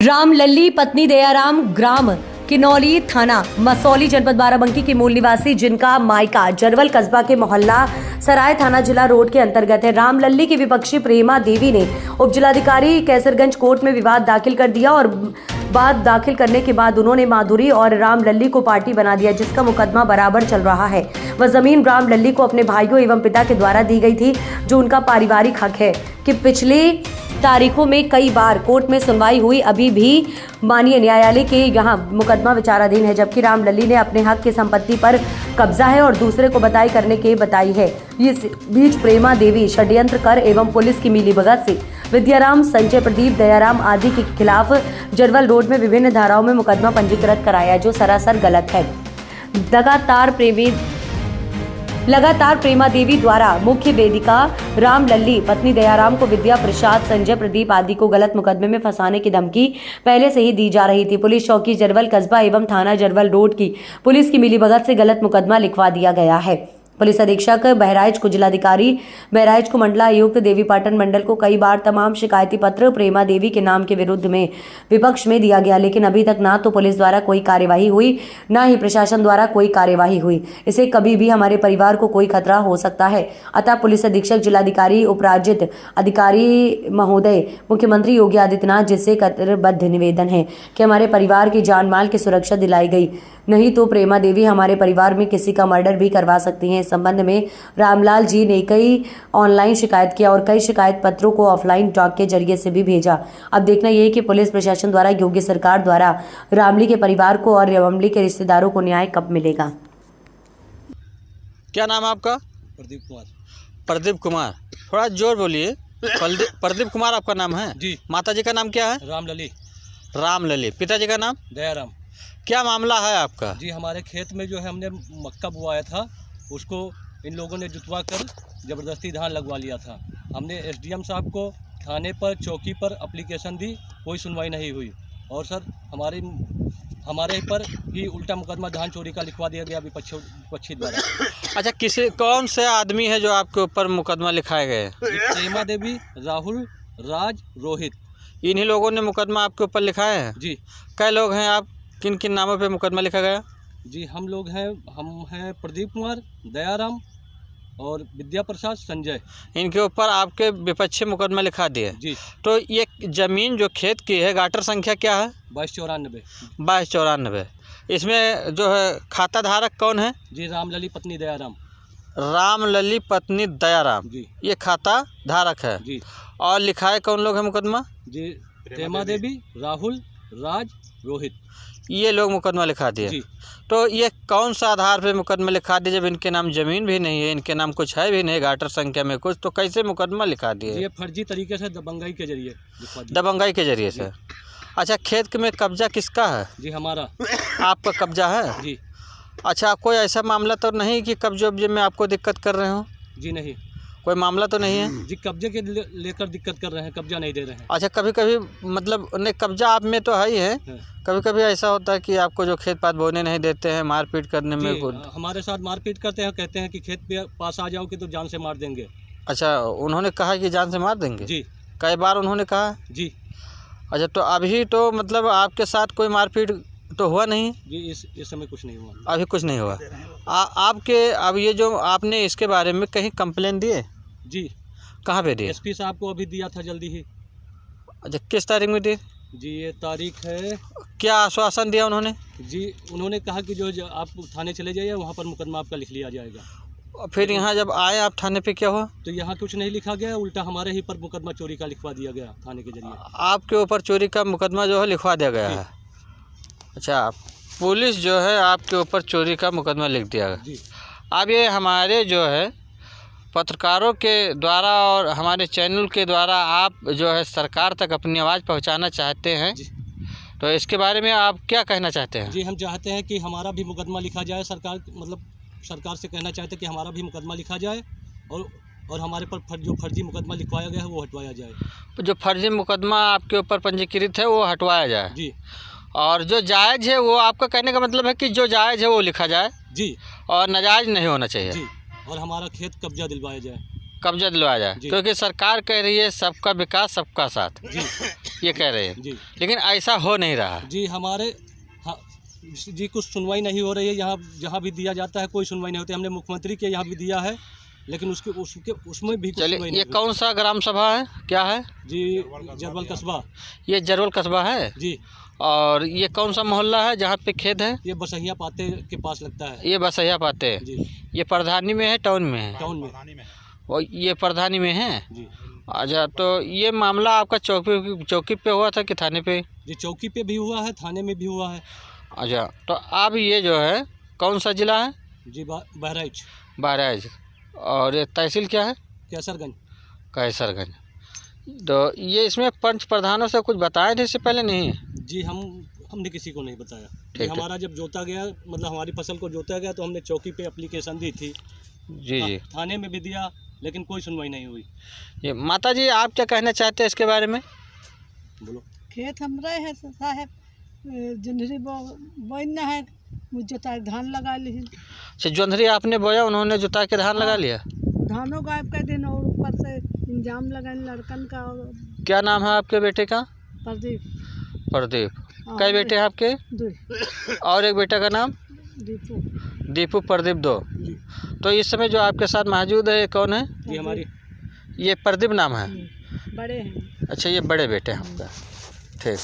रामलल्ली पत्नी दयाराम ग्राम किनौली थाना मसौली जनपद बाराबंकी के मूल निवासी जिनका मायका जरवल कस्बा के मोहल्ला सराय थाना जिला रोड के अंतर्गत है। रामलल्ली की विपक्षी प्रेमा देवी ने उपजिलाधिकारी कैसरगंज कोर्ट में विवाद दाखिल कर दिया और बात दाखिल करने के बाद उन्होंने माधुरी और रामलल्ली को पार्टी बना दिया, जिसका मुकदमा बराबर चल रहा है। वह जमीन रामलल्ली को अपने भाइयों एवं पिता के द्वारा दी गई थी, जो उनका पारिवारिक हक है कि पिछले तारीखों में कई बार कोर्ट में सुनवाई हुई, अभी भी माननीय न्यायालय के यहाँ मुकदमा विचाराधीन है, जबकि रामलल्ली ने अपने हक की संपत्ति पर कब्जा है और दूसरे को बताई करने के बताई है। इस बीच प्रेमा देवी षड्यंत्र कर एवं पुलिस की मिलीभगत से विद्याराम, संजय, प्रदीप, दयाराम आदि के खिलाफ जरवल रोड में विभिन्न धाराओं में मुकदमा पंजीकृत कराया, जो सरासर गलत है। लगातार प्रेमा देवी द्वारा मुख्य वेदिका रामलल्ली पत्नी दयाराम को विद्या, प्रसाद, संजय, प्रदीप आदि को गलत मुकदमे में फंसाने की धमकी पहले से ही दी जा रही थी। पुलिस चौकी जरवल कस्बा एवं थाना जरवल रोड की पुलिस की मिलीभगत से गलत मुकदमा लिखवा दिया गया है। पुलिस अधीक्षक बहराइच को जिलाधिकारी बहराइच को मंडलायुक्त देवीपाटन मंडल को कई बार तमाम शिकायती पत्र प्रेमा देवी के नाम के विरुद्ध में विपक्ष में दिया गया, लेकिन अभी तक ना तो पुलिस द्वारा कोई कार्यवाही हुई, ना ही प्रशासन द्वारा कोई कार्यवाही हुई। इसे कभी भी हमारे परिवार को कोई खतरा हो सकता है। अतः पुलिस अधीक्षक, जिलाधिकारी, उपराज्यित अधिकारी महोदय, मुख्यमंत्री योगी आदित्यनाथ जी से कतरबद्ध निवेदन है कि हमारे परिवार की जान माल की सुरक्षा दिलाई गई, नहीं तो प्रेमा देवी हमारे परिवार में किसी का मर्डर भी करवा सकती हैं। इस संबंध में रामलाल जी ने कई ऑनलाइन शिकायत किया और कई शिकायत पत्रों को ऑफलाइन डाक के जरिए से भी भेजा। अब देखना यह कि पुलिस प्रशासन द्वारा, योगी सरकार द्वारा रामली के परिवार को और रामली के रिश्तेदारों को न्याय कब मिलेगा। क्या नाम है आपका? प्रदीप कुमार। प्रदीप कुमार, थोड़ा जोर बोलिए। प्रदीप कुमार आपका नाम है जी। माता जी का नाम क्या है? रामलल्ली। रामलल्ली। पिताजी का नाम? दयाराम। क्या मामला है आपका? जी, हमारे खेत में जो है हमने मक्का बुआया था, उसको इन लोगों ने जुतवा कर ज़बरदस्ती धान लगवा लिया था। हमने एसडीएम साहब को थाने पर, चौकी पर एप्लीकेशन दी, कोई सुनवाई नहीं हुई। और सर हमारे पर ही उल्टा मुकदमा धान चोरी का लिखवा दिया गया विपक्षी द्वारा। अच्छा, कौन से आदमी है जो आपके ऊपर मुकदमा लिखाए गए? प्रेमा देवी, राहुल, राज, रोहित, इन्हीं लोगों ने मुकदमा आपके ऊपर लिखाया है जी। कई लोग हैं? आप किन किन नामों पे मुकदमा लिखा गया? जी, हम हैं प्रदीप कुमार, दयाराम और विद्या, प्रसाद, संजय। इनके ऊपर आपके विपक्षी मुकदमा लिखा दिए जी। तो ये जमीन जो खेत की है, गाटर संख्या क्या है? 2294। 2294। इसमें जो है खाता धारक कौन है? जी, रामलल्ली पत्नी दयाराम। रामलल्ली पत्नी दयाराम जी, ये खाता धारक है जी। और लिखाए कौन लोग हैं मुकदमा? जी, प्रेमा देवी, राहुल, राज, रोहित, ये लोग मुकदमा लिखा दिए। जी। तो ये कौन सा आधार पे मुकदमा लिखा दिए, जब इनके नाम जमीन भी नहीं है, इनके नाम कुछ है भी नहीं, गाटर संख्या में कुछ, तो कैसे मुकदमा लिखा दिए? ये फर्जी तरीके से दबंगाई के जरिए लिखवा दिया। दबंगाई के जरिए से। अच्छा, खेत में कब्जा किसका है? जी, हमारा। आपका कब्जा है? जी। अच्छा, कोई ऐसा मामला तो नहीं कि कब्जे उब्जे में आपको दिक्कत कर रहे हो? जी नहीं, कोई मामला तो नहीं है? जी, कब्जे के लेकर दिक्कत कर रहे हैं, कब्जा नहीं दे रहे हैं। अच्छा, कभी कभी मतलब नहीं, कब्जा आप में तो है ही है, कभी कभी ऐसा होता है कि आपको जो खेत पात बोने नहीं देते हैं, मारपीट करने में हमारे साथ मारपीट करते हैं, कहते हैं कि खेत पे पास आ जाओ कि तो जान से मार देंगे। अच्छा, उन्होंने कहा कि जान से मार देंगे? जी। कई बार उन्होंने कहा? जी। अच्छा, तो अभी तो मतलब आपके साथ कोई मारपीट तो हुआ नहीं? जी, इस समय कुछ नहीं हुआ। अभी कुछ नहीं हुआ। आपके अब ये जो आपने इसके बारे में कहीं कंप्लेन दिए? जी। कहाँ पे दिए? एसपी साहब को अभी दिया था, जल्दी ही। अच्छा, किस तारीख में दिए? जी, ये तारीख है। क्या आश्वासन दिया उन्होंने? जी, उन्होंने कहा कि जो आप थाने चले जाइए, वहाँ पर मुकदमा आपका लिख लिया जाएगा। और फिर यहाँ जब आए आप थाने पे, क्या हुआ? तो यहाँ कुछ नहीं लिखा गया, उल्टा हमारे ही पर मुकदमा चोरी का लिखवा दिया गया थाने के जरिए। आपके ऊपर चोरी का मुकदमा जो है लिखवा दिया गया है? अच्छा, पुलिस जो है आपके ऊपर चोरी का मुकदमा लिख दिया गया। जी। अब ये हमारे जो है पत्रकारों के द्वारा और हमारे चैनल के द्वारा आप जो है सरकार तक अपनी आवाज़ पहुंचाना चाहते हैं, तो इसके बारे में आप क्या कहना चाहते हैं? जी, हम चाहते हैं कि हमारा भी मुकदमा लिखा जाए। सरकार से कहना चाहते हैं कि हमारा भी मुकदमा लिखा जाए और हमारे पर जो फर्जी मुकदमा लिखवाया गया है वो हटवाया जाए। जो फर्जी मुकदमा आपके ऊपर पंजीकृत है वो हटवाया जाए। जी। और जो जायज़ है वो, आपका कहने का मतलब है कि जो जायज़ है वो लिखा जाए। जी। और नाजायज़ नहीं होना चाहिए। जी। और हमारा खेत कब्जा दिलवाया जाए। कब्जा दिलवाया जाए, क्योंकि सरकार कह रही है सबका विकास सबका साथ। जी। ये कह रहे हैं, जी लेकिन ऐसा हो नहीं रहा। जी हमारे हाँ जी कुछ सुनवाई नहीं हो रही है। यहाँ जहाँ भी दिया जाता है कोई सुनवाई नहीं होती। हमने मुख्यमंत्री के यहाँ भी दिया है, लेकिन उसमें भी कुछ चलिए, सुनवाई ये नहीं कौन सा ग्राम सभा है, क्या है? हुई। जी जरवल कस्बा। ये जरवल कस्बा है। जी और ये कौन सा मोहल्ला है जहाँ पे खेत है? ये बसहिया पाते के पास लगता है। ये बसैया पाते हैं। जी ये प्रधानी में है, टाउन में है? टाउन में। और ये प्रधानी में है। जी अच्छा, तो ये मामला आपका चौकी पे हुआ था कि थाने पे? जी चौकी पे भी हुआ है, थाने में भी हुआ है। अच्छा, तो अब ये जो है कौन सा ज़िला है? जी बहराइच। बहराइच। और ये तहसील क्या है? कैसरगंज। कैसरगंज। तो ये इसमें पंच प्रधानों से कुछ बताए थे इससे पहले? नहीं। जी हमने किसी को नहीं बताया। ठीक जी है। हमारा जब जोता गया, मतलब हमारी फसल को जोता गया, तो हमने चौकी पे एप्लीकेशन दी थी। जी जी। थाने में भी दिया, लेकिन कोई सुनवाई नहीं हुई। ये माता जी, आप क्या कहना चाहते हैं इसके बारे में? बोलो। खेत हमरा है साहब, जोंधरी बोना है, जोता धान लगा ली। अच्छा, जोंधरी आपने बोया, उन्होंने जुता के धान लगा लिया? धानों गायब कर देना और ऊपर से इंजाम लगाने लड़कन का। और क्या नाम है आपके बेटे का? प्रदीप। प्रदीप। हाँ, कई बेटे हैं आपके? दो। और एक बेटा का नाम? दीपू। दीपू। प्रदीप, दो। जी तो इस समय जो आपके साथ मौजूद है, ये कौन है? जी हमारी ये प्रदीप नाम है। बड़े हैं। अच्छा, ये बड़े बेटे हैं आपका। ठीक।